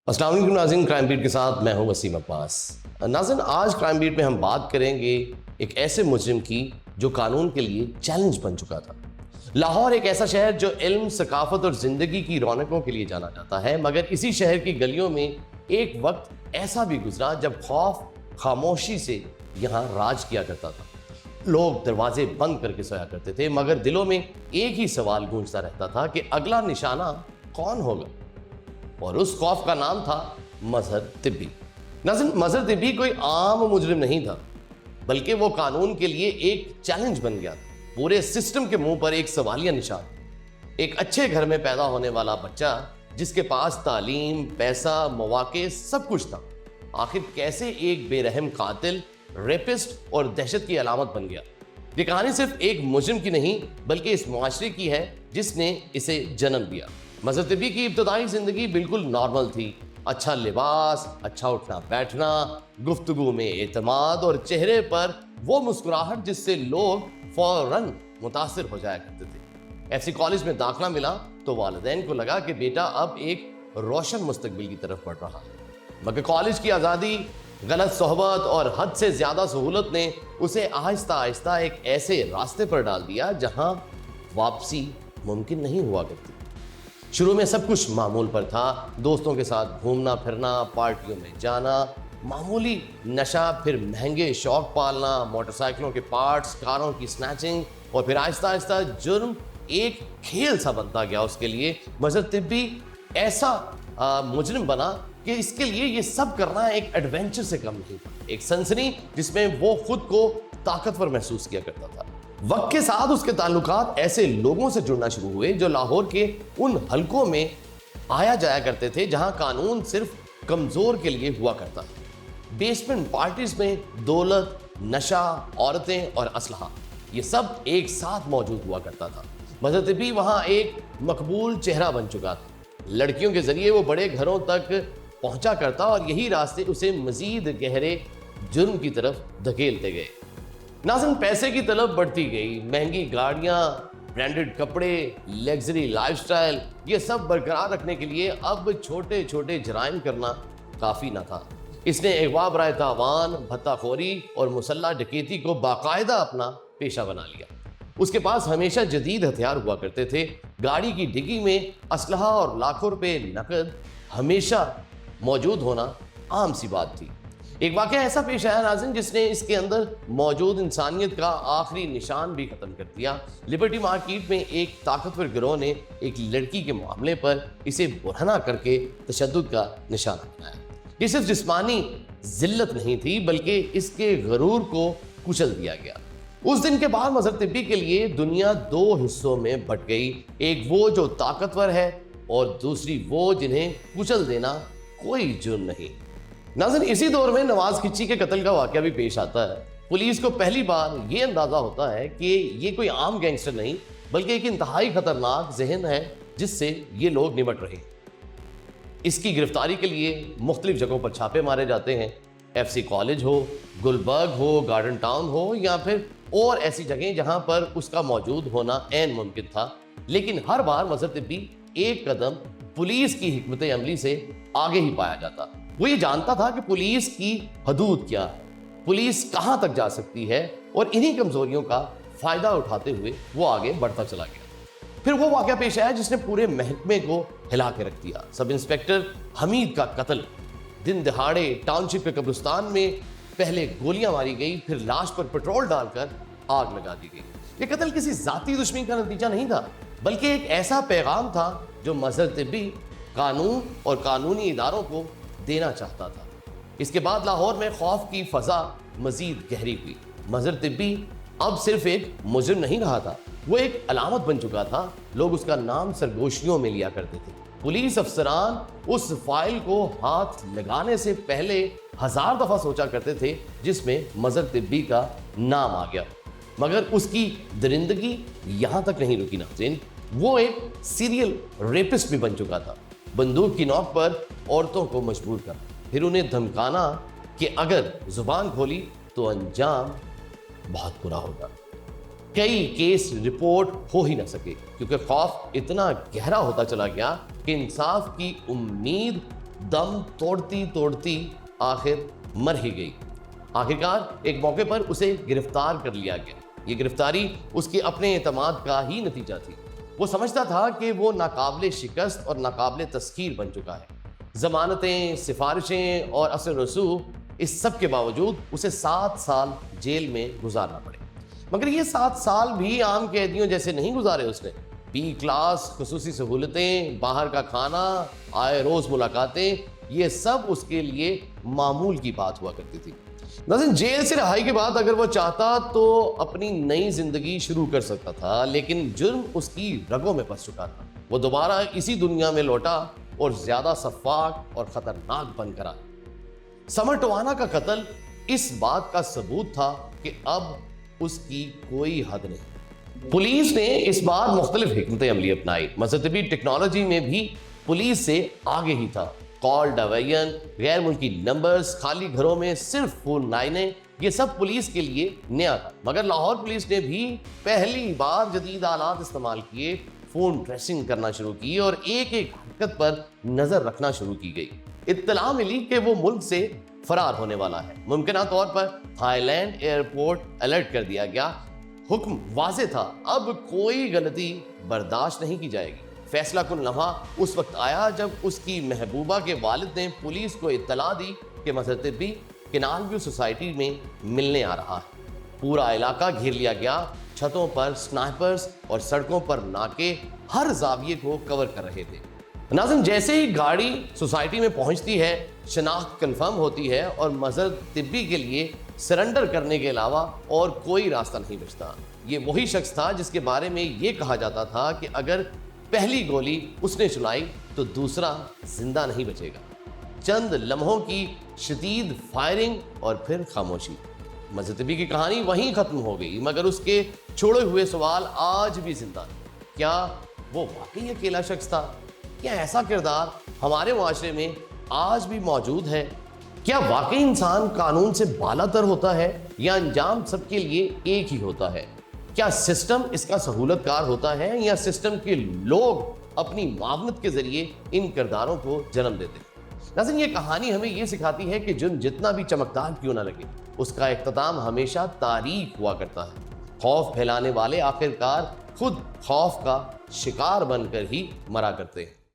السلام علیکم ناظرین، کرائم بیٹ کے ساتھ میں ہوں وسیم عباس۔ ناظرین، آج کرائم بیٹ میں ہم بات کریں گے ایک ایسے مجرم کی جو قانون کے لیے چیلنج بن چکا تھا۔ لاہور ایک ایسا شہر جو علم، ثقافت اور زندگی کی رونقوں کے لیے جانا جاتا ہے، مگر اسی شہر کی گلیوں میں ایک وقت ایسا بھی گزرا جب خوف خاموشی سے یہاں راج کیا کرتا تھا۔ لوگ دروازے بند کر کے سویا کرتے تھے، مگر دلوں میں ایک ہی سوال گونجتا رہتا تھا کہ اگلا نشانہ کون ہوگا، اور اس خوف کا نام تھا مظہر طبی۔ ناظرین، مظہر طبی کوئی عام مجرم نہیں تھا، بلکہ وہ قانون کے لیے ایک چیلنج بن گیا تھا۔ پورے سسٹم کے منہ پر ایک سوالیہ نشان، ایک اچھے گھر میں پیدا ہونے والا بچہ جس کے پاس تعلیم، پیسہ، مواقع سب کچھ تھا، آخر کیسے ایک بے رحم قاتل، ریپسٹ اور دہشت کی علامت بن گیا۔ یہ کہانی صرف ایک مجرم کی نہیں بلکہ اس معاشرے کی ہے جس نے اسے جنم دیا۔ مظہر طبی کی ابتدائی زندگی بالکل نارمل تھی۔ اچھا لباس، اچھا اٹھنا بیٹھنا، گفتگو میں اعتماد اور چہرے پر وہ مسکراہٹ جس سے لوگ فوراً متاثر ہو جایا کرتے تھے۔ ایف سی کالج میں داخلہ ملا تو والدین کو لگا کہ بیٹا اب ایک روشن مستقبل کی طرف بڑھ رہا ہے، مگر کالج کی آزادی، غلط صحبت اور حد سے زیادہ سہولت نے اسے آہستہ آہستہ ایک ایسے راستے پر ڈال دیا جہاں واپسی ممکن نہیں ہوا کرتی۔ شروع میں سب کچھ معمول پر تھا، دوستوں کے ساتھ گھومنا پھرنا، پارٹیوں میں جانا، معمولی نشہ، پھر مہنگے شوق پالنا، موٹر سائیکلوں کے پارٹس، کاروں کی سنیچنگ، اور پھر آہستہ آہستہ جرم ایک کھیل سا بنتا گیا اس کے لیے۔ مظہر طبی ایسا مجرم بنا کہ اس کے لیے یہ سب کرنا ایک ایڈونچر سے کم نہیں تھا، ایک سنسنی جس میں وہ خود کو طاقتور محسوس کیا کرتا تھا۔ وقت کے ساتھ اس کے تعلقات ایسے لوگوں سے جڑنا شروع ہوئے جو لاہور کے ان حلقوں میں آیا جایا کرتے تھے جہاں قانون صرف کمزور کے لیے ہوا کرتا تھا۔ بیسمنٹ پارٹیز میں دولت، نشہ، عورتیں اور اسلحہ، یہ سب ایک ساتھ موجود ہوا کرتا تھا۔ مظہر طبی وہاں ایک مقبول چہرہ بن چکا تھا۔ لڑکیوں کے ذریعے وہ بڑے گھروں تک پہنچا کرتا اور یہی راستے اسے مزید گہرے جرم کی طرف دھکیلتے گئے۔ ناظرین، پیسے کی طلب بڑھتی گئی، مہنگی گاڑیاں، برانڈڈ کپڑے، لگژری لائف سٹائل، یہ سب برقرار رکھنے کے لیے اب چھوٹے چھوٹے جرائم کرنا کافی نہ تھا۔ اس نے اغوا برائے تاوان، بھتہ خوری اور مسلح ڈکیتی کو باقاعدہ اپنا پیشہ بنا لیا۔ اس کے پاس ہمیشہ جدید ہتھیار ہوا کرتے تھے، گاڑی کی ڈگی میں اسلحہ اور لاکھوں روپے نقد ہمیشہ موجود ہونا عام سی بات تھی۔ ایک واقعہ ایسا پیش آیا ناظرین جس نے اس کے اندر موجود انسانیت کا آخری نشان بھی ختم کر دیا۔ لبرٹی مارکیٹ میں ایک طاقتور گروہ نے ایک لڑکی کے معاملے پر اسے برہنہ کر کے تشدد کا نشانہ بنایا۔ یہ صرف جسمانی ذلت نہیں تھی بلکہ اس کے غرور کو کچل دیا گیا۔ اس دن کے بعد مظہر طبی کے لیے دنیا دو حصوں میں بٹ گئی، ایک وہ جو طاقتور ہے اور دوسری وہ جنہیں کچل دینا کوئی جرم نہیں۔ ناظرین، اسی دور میں نواز کھچی کے قتل کا واقعہ بھی پیش آتا ہے۔ پولیس کو پہلی بار یہ اندازہ ہوتا ہے کہ یہ کوئی عام گینگسٹر نہیں بلکہ ایک انتہائی خطرناک ذہن ہے جس سے یہ لوگ نمٹ رہے ہیں۔ اس کی گرفتاری کے لیے مختلف جگہوں پر چھاپے مارے جاتے ہیں، ایف سی کالج ہو، گلبرگ ہو، گارڈن ٹاؤن ہو یا پھر اور ایسی جگہیں جہاں پر اس کا موجود ہونا عین ممکن تھا، لیکن ہر بار مظہر طبی ایک قدم پولیس کی حکمت عملی سے آگے ہی پایا جاتا۔ وہ یہ جانتا تھا کہ پولیس کی حدود کیا ہے، پولیس کہاں تک جا سکتی ہے، اور انہی کمزوریوں کا فائدہ اٹھاتے ہوئے وہ آگے بڑھتا چلا گیا۔ پھر وہ واقعہ پیش آیا جس نے پورے محکمے کو ہلا کے رکھ دیا۔ سب انسپیکٹر حمید کا قتل، دن دہاڑے ٹاؤن شپ کے قبرستان میں پہلے گولیاں ماری گئی، پھر لاش پر پیٹرول ڈال کر آگ لگا دی گئی۔ یہ قتل کسی ذاتی دشمنی کا نتیجہ نہیں تھا بلکہ ایک ایسا پیغام تھا جو مظہر طبی قانون اور قانونی اداروں کو دینا چاہتا تھا۔ اس کے بعد لاہور میں خوف کی فضا مزید گہری ہوئی۔ مظہر طبی اب صرف ایک مجرم نہیں رہا تھا، وہ ایک علامت بن چکا تھا۔ لوگ اس کا نام سرگوشیوں میں لیا کرتے تھے۔ پولیس افسران اس فائل کو ہاتھ لگانے سے پہلے 1000 دفعہ سوچا کرتے تھے جس میں مظہر طبی کا نام آ گیا، مگر اس کی درندگی یہاں تک نہیں رکی ناظرین۔ وہ ایک سیریل ریپسٹ بھی بن چکا تھا، بندوق کی نوک پر عورتوں کو مجبور کرنا، پھر انہیں دھمکانا کہ اگر زبان کھولی تو انجام بہت برا ہوگا۔ کئی کیس رپورٹ ہو ہی نہ سکے کیونکہ خوف اتنا گہرا ہوتا چلا گیا کہ انصاف کی امید دم توڑتی توڑتی آخر مر ہی گئی۔ آخرکار ایک موقع پر اسے گرفتار کر لیا گیا۔ یہ گرفتاری اس کے اپنے اعتماد کا ہی نتیجہ تھی۔ وہ سمجھتا تھا کہ وہ ناقابل شکست اور ناقابل تسخیر بن چکا ہے۔ ضمانتیں، سفارشیں اور اثر رسوخ، اس سب کے باوجود اسے 7 سال جیل میں گزارنا پڑے۔ مگر یہ 7 سال بھی عام قیدیوں جیسے نہیں گزارے اس نے۔ بی کلاس، خصوصی سہولتیں، باہر کا کھانا، آئے روز ملاقاتیں، یہ سب اس کے لیے معمول کی بات ہوا کرتی تھی۔ ناظرین، جیل سے رہائی کے بعد اگر وہ چاہتا تو اپنی نئی زندگی شروع کر سکتا تھا، لیکن جرم اس کی رگوں میں پس چکا تھا۔ وہ دوبارہ اسی دنیا میں لوٹا اور زیادہ شفاف اور خطرناک بن کر آیا۔ سمر ٹوانا کا قتل اس بات کا ثبوت تھا کہ اب اس کی کوئی حد نہیں۔ پولیس نے اس بار مختلف حکمت عملی اپنائی۔ مذہبی ٹیکنالوجی میں بھی پولیس سے آگے ہی تھا۔ کال ڈویژن، غیر ملکی نمبرز، خالی گھروں میں صرف فون لائنیں، یہ سب پولیس کے لیے نیا تھا۔ مگر لاہور پولیس نے بھی پہلی بار جدید آلات استعمال کیے، فون ٹریسنگ کرنا شروع کی اور ایک ایک حرکت پر نظر رکھنا شروع کی گئی۔ اطلاع ملی کہ وہ ملک سے فرار ہونے والا ہے۔ ممکنہ طور پر تھائی لینڈ ایئرپورٹ الرٹ کر دیا گیا۔ حکم واضح تھا، اب کوئی غلطی برداشت نہیں کی جائے گی۔ فیصلہ کن لمحہ اس وقت آیا جب اس کی محبوبہ کے والد نے پولیس کو اطلاع دی کہ مظہر طبی کنال ویو سوسائٹی میں ملنے آ رہا ہے۔ پورا علاقہ گھیر لیا گیا۔ چھتوں پر سنائپرز اور سڑکوں پر ناکے ہر زاویے کو کور کر رہے تھے۔ ناظرین، جیسے ہی گاڑی سوسائٹی میں پہنچتی ہے، شناخت کنفرم ہوتی ہے اور مظہر طبی کے لیے سرنڈر کرنے کے علاوہ اور کوئی راستہ نہیں بچتا۔ یہ وہی شخص تھا جس کے بارے میں یہ کہا جاتا تھا کہ اگر پہلی گولی اس نے چلائی تو دوسرا زندہ نہیں بچے گا۔ چند لمحوں کی شدید فائرنگ اور پھر خاموشی۔ مظہر طبی کی کہانی وہیں ختم ہو گئی، مگر اس کے چھوڑے ہوئے سوال آج بھی زندہ ہیں۔ کیا وہ واقعی اکیلا شخص تھا؟ کیا ایسا کردار ہمارے معاشرے میں آج بھی موجود ہے؟ کیا واقعی انسان قانون سے بالا تر ہوتا ہے یا انجام سب کے لیے ایک ہی ہوتا ہے؟ کیا سسٹم اس کا سہولت کار ہوتا ہے یا سسٹم کے لوگ اپنی معاونت کے ذریعے ان کرداروں کو جنم دیتے ہیں؟ ناظرین، یہ کہانی ہمیں یہ سکھاتی ہے کہ جرم جتنا بھی چمکدار کیوں نہ لگے، اس کا اختتام ہمیشہ تاریک ہوا کرتا ہے۔ خوف پھیلانے والے آخرکار خود خوف کا شکار بن کر ہی مرا کرتے ہیں۔